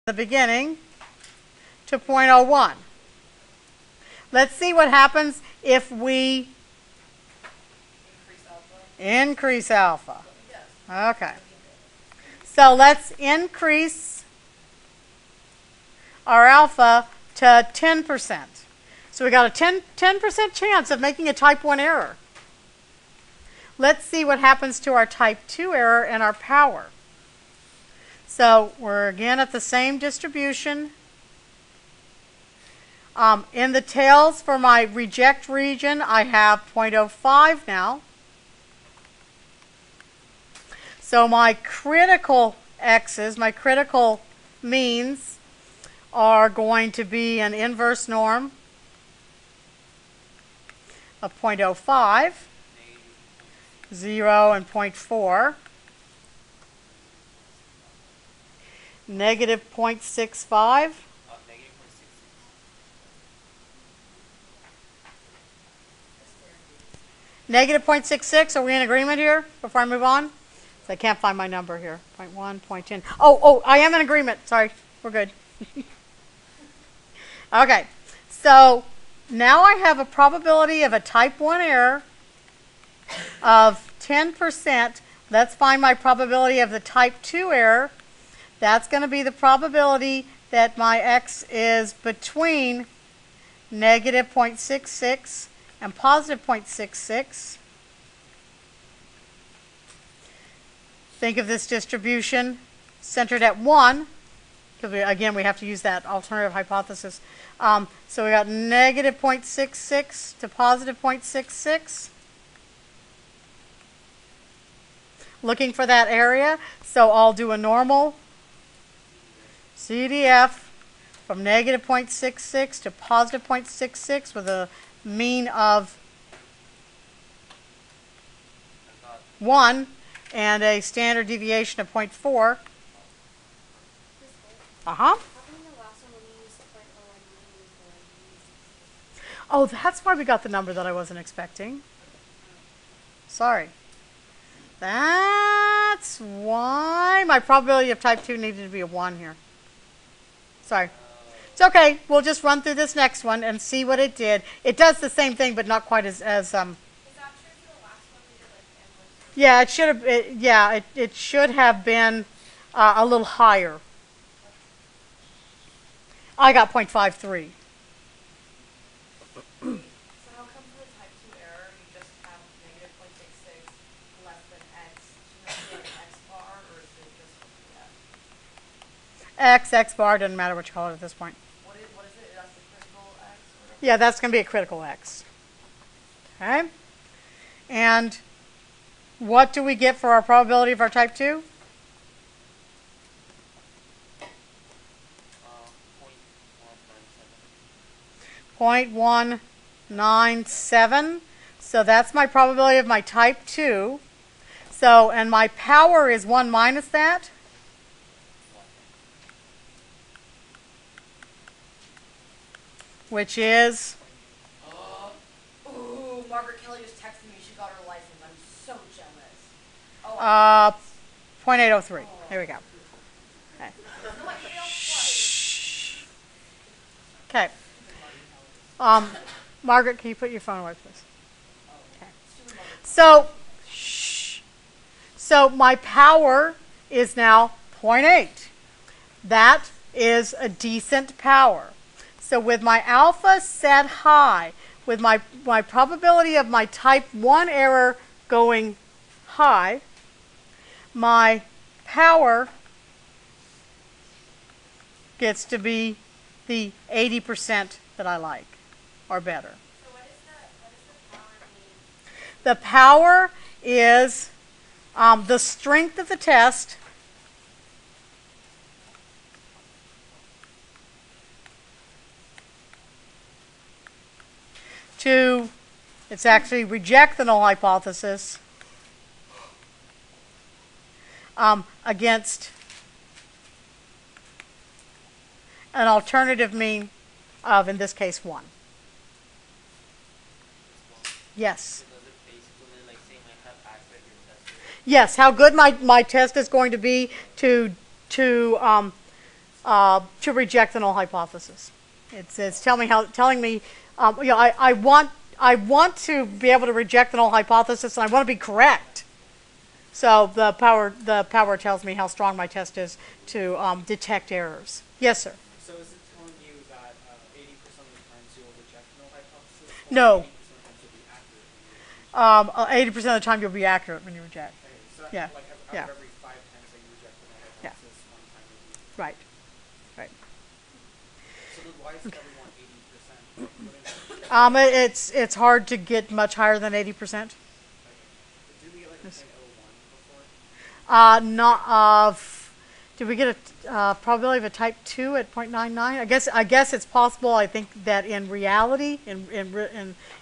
the beginning to 0.01. Let's see what happens if we increase alpha. Okay. So let's increase our alpha to 10%. So we got a 10% chance of making a type 1 error. Let's see what happens to our type 2 error and our power. So we're again at the same distribution. In the tails for my reject region, I have 0.05 now. So my critical x's, my critical means, are going to be an inverse norm of 0.05, 0, and 0.4. Negative 0.65. Negative 0.66. Are we in agreement here before I move on? So I can't find my number here. 0.1, 0.10. Oh, I am in agreement. Sorry. We're good. Okay. So now I have a probability of a type 1 error of 10%. Let's find my probability of the type 2 error. That's going to be the probability that my x is between negative 0.66 and positive 0.66. Think of this distribution centered at 1, because again we have to use that alternative hypothesis. So we got negative 0.66 to positive 0.66. Looking for that area, so I'll do a normal CDF from negative 0.66 to positive 0.66 with a mean of 1 and a standard deviation of 0.4. Oh, that's why we got the number that I wasn't expecting. Sorry. That's why my probability of type 2 needed to be a 1 here. Sorry. It's okay. We'll just run through this next one and see what it did. It does the same thing, but not quite as Is that true for the last one we did, like yeah, it should have. It should have been a little higher. I got 0.53. So how come for the type 2 error you just have negative 0.66 less than x? Should that be like x bar, or is it just X bar, doesn't matter what you call it at this point. What is it? That's the critical x? Yeah, that's going to be a critical X. Okay? And what do we get for our probability of our type 2? 0.197. So that's my probability of my type 2. So, and my power is 1 minus that. Which is? Ooh, Margaret Kelly just texted me. She got her license. I'm so jealous. Oh, 0.803. Here we go. Okay. Okay. Margaret, can you put your phone away, please? Okay. So my power is now 0.8. That is a decent power. So with my alpha set high, with my probability of my type 1 error going high, my power gets to be the 80% that I like, or better. So what does the power mean? The power is the strength of the test to, it's actually reject the null hypothesis against an alternative mean of, in this case, 1. Yes. Yes, how good my test is going to be to to reject the null hypothesis. It's telling me, I want to be able to reject the null hypothesis, and I want to be correct. So the power tells me how strong my test is to detect errors. Yes, sir. So is it telling you that 80% of the times you'll reject the null hypothesis? Or No. 80% of the times you'll be accurate when you 80% of the time you'll be accurate when you reject. Okay, so Yeah. like Yeah. every 5 times that you reject the null Yeah. hypothesis, one time you'll be. Right. Right. So then why is everyone 80%? It's hard to get much higher than 80%. Did we get like a 0.01 before? Not did we get a probability of a type 2 at 0.99? I guess it's possible. I think that in reality, in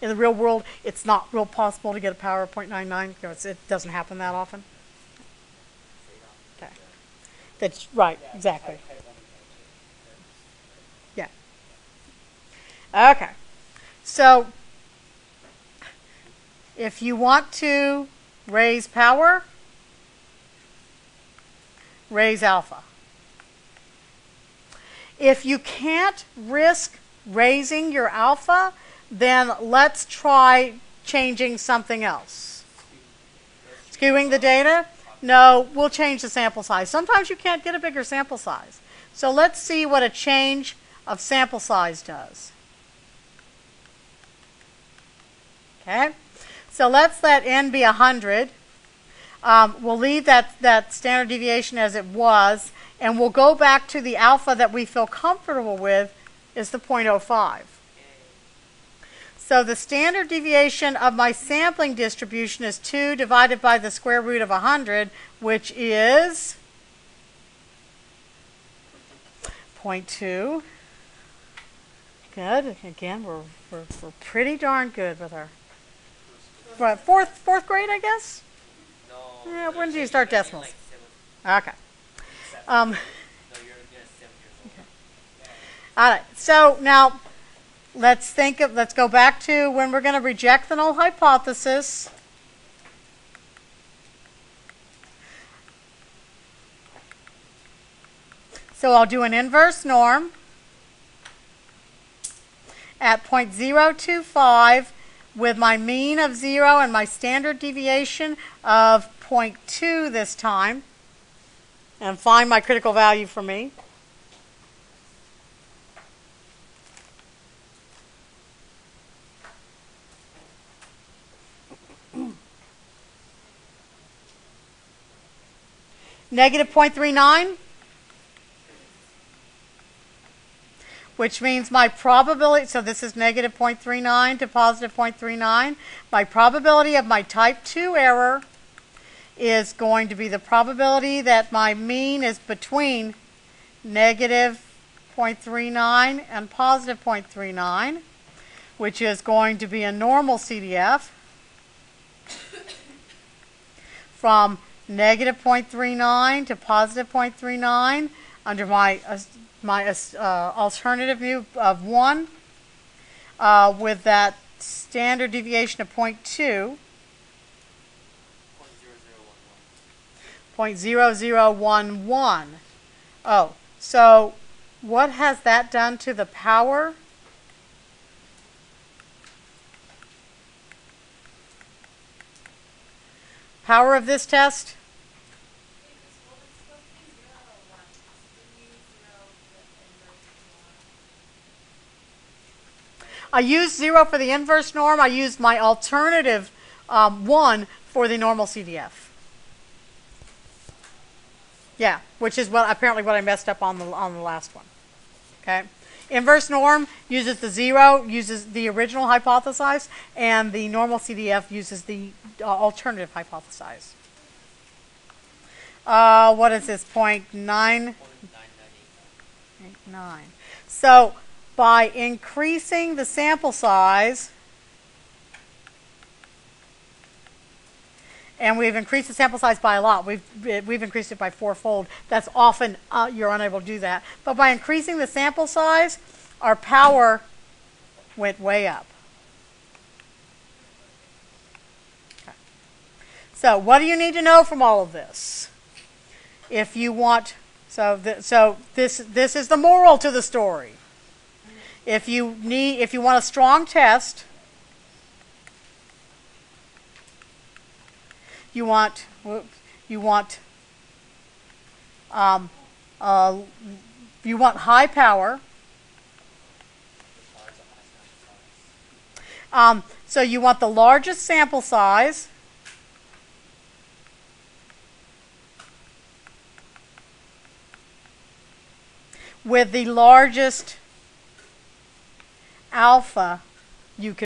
the real world, it's not real possible to get a power of 0.99 because it doesn't happen that often. Okay. That's right. Exactly. Type 1 and type 2. Yeah. Okay. So if you want to raise power, raise alpha. If you can't risk raising your alpha, then let's try changing something else. Skewing the data? No, we'll change the sample size. Sometimes you can't get a bigger sample size. So let's see what a change of sample size does. Okay, so let's let n be 100. We'll leave that standard deviation as it was, and we'll go back to the alpha that we feel comfortable with is the 0.05. So the standard deviation of my sampling distribution is 2 divided by the square root of 100, which is 0.2. Good. Again, we're pretty darn good with our fourth grade, I guess. No. Yeah, when do you start decimals? Like 7. Okay. 7. Um, No, you're 7 years old. all right. So now let's go back to when we're going to reject the null hypothesis. So I'll do an inverse norm at 0.025 with my mean of 0 and my standard deviation of 0.2 this time, and find my critical value for me. Negative 0.39, which means my probability, so this is negative 0.39 to positive 0.39. My probability of my type 2 error is going to be the probability that my mean is between negative 0.39 and positive 0.39, which is going to be a normal CDF from negative 0.39 to positive 0.39 under my alternative view of 1 with that standard deviation of 0.2. 0.0011. Oh, so what has that done to the power? Power of this test? I used 0 for the inverse norm. I used my alternative 1 for the normal CDF. Yeah, which is apparently what I messed up on the last one. Okay, inverse norm uses the 0, uses the original hypothesized, and the normal CDF uses the alternative hypothesized. What is this? 0.989. So by increasing the sample size, and we've increased the sample size by a lot. We've increased it by 4-fold. That's often you're unable to do that. But by increasing the sample size, our power went way up. Okay. So what do you need to know from all of this? If you want So this is the moral to the story. If you want a strong test, you want high power. So you want the largest sample size. With the largest alpha you can